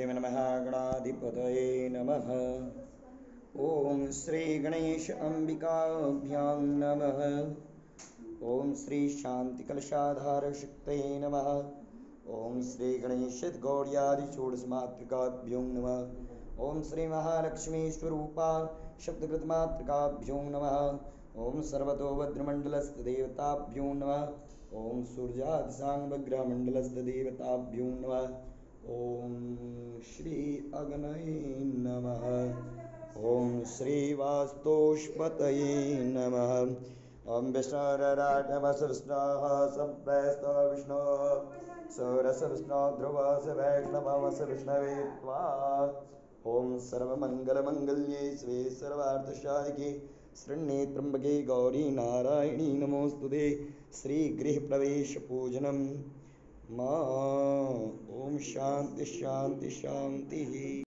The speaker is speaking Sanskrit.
नमः गणाधिपतये नमः। ओम श्री गणेश अंबिकाभ्यां नमः। ओम श्री शांति कलशाधार शक्तये नमः। ओम श्री गणेश गौर्यादि षोडशमातृकाभ्यो नमः। ओम श्री महालक्ष्मी स्वरूपा शब्दकृतमातृकाभ्यो नमः। ओम सर्वतो भद्रमंडलस्थ देवताभ्यो नमः। ओम सूर्यादिशांग देवताभ्यो नमः। ओम श्री अगणये नमः। ओम श्री वास्तुष्पतये नमः। ओम विष्णुराटवस विष्णुः सप्रस्त विष्णु सरस विष्णु ध्रुवस वैष्णवस विष्णवे त्वा। ओम सर्वमंगलमंगल्ये शिवे सर्वार्थसाधिके शरण्ये त्र्यंबके गौरी नारायणी नमोस्तुते। श्री गृहप्रवेश पूजनम मां। ओम शांति शांति शांति।